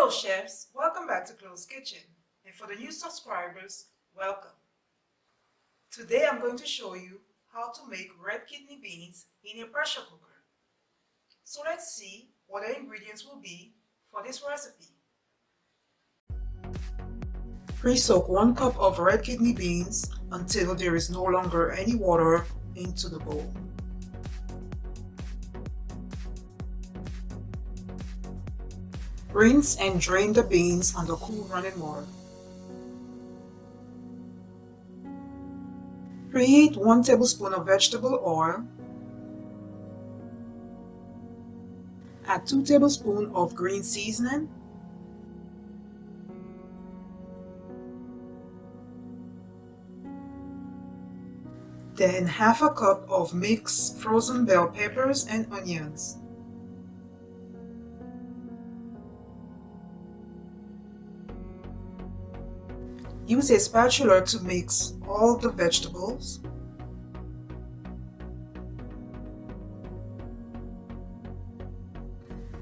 Hello chefs, welcome back to Closkitchen, and for the new subscribers, welcome. Today I'm going to show you how to make red kidney beans in a pressure cooker. So let's see what the ingredients will be for this recipe. Pre-soak 1 cup of red kidney beans until there is no longer any water into the bowl. Rinse and drain the beans under cool running water. Preheat 1 tablespoon of vegetable oil. Add 2 tablespoons of green seasoning. Then half a cup of mixed frozen bell peppers and onions. Use a spatula to mix all the vegetables.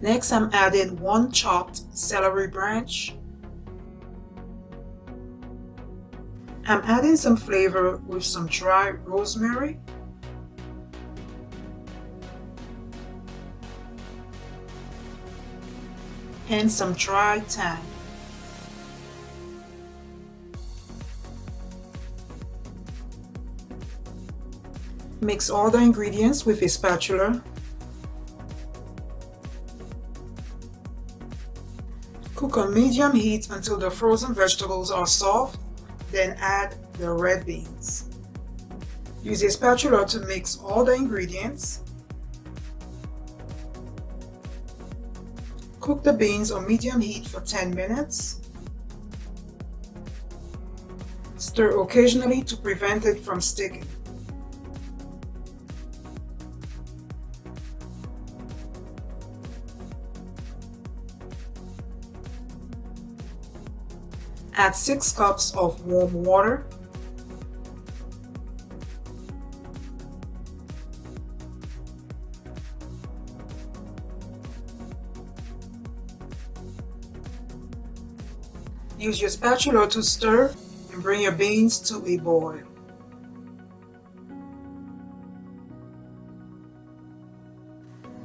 Next, I'm adding 1 chopped celery branch. I'm adding some flavor with some dry rosemary. And some dry thyme. Mix all the ingredients with a spatula. Cook on medium heat until the frozen vegetables are soft, then add the red beans. Use a spatula to mix all the ingredients. Cook the beans on medium heat for 10 minutes. Stir occasionally to prevent it from sticking. Add 6 cups of warm water. Use your spatula to stir and bring your beans to a boil.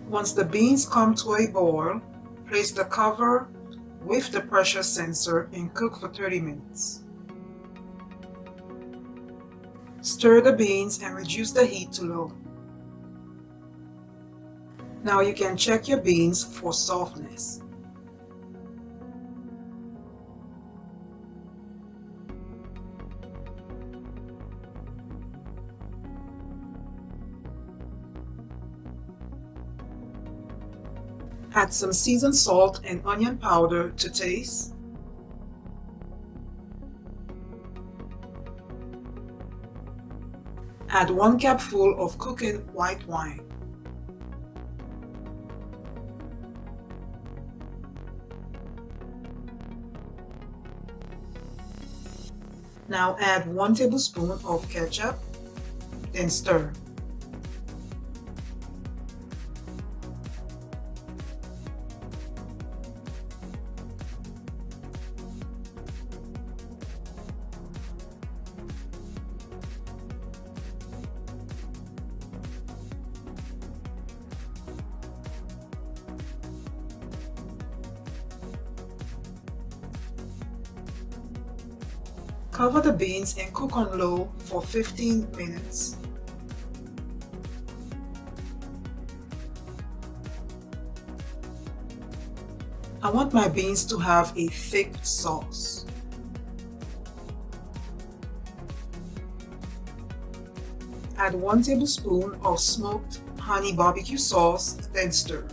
Once the beans come to a boil, place the cover with the pressure sensor and cook for 30 minutes. Stir the beans and reduce the heat to low. Now you can check your beans for softness. Add some seasoned salt and onion powder to taste. Add 1 cupful of cooking white wine. Now add 1 tablespoon of ketchup, then stir. Cover the beans and cook on low for 15 minutes. I want my beans to have a thick sauce. Add 1 tablespoon of smoked honey barbecue sauce, then stir.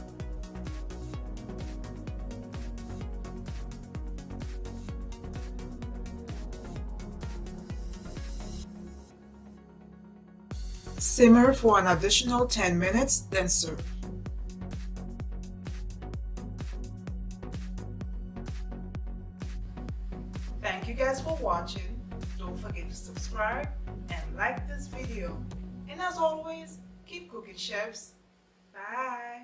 Simmer for an additional 10 minutes, then serve. Thank you guys for watching. Don't forget to subscribe and like this video. And as always, keep cooking, chefs. Bye.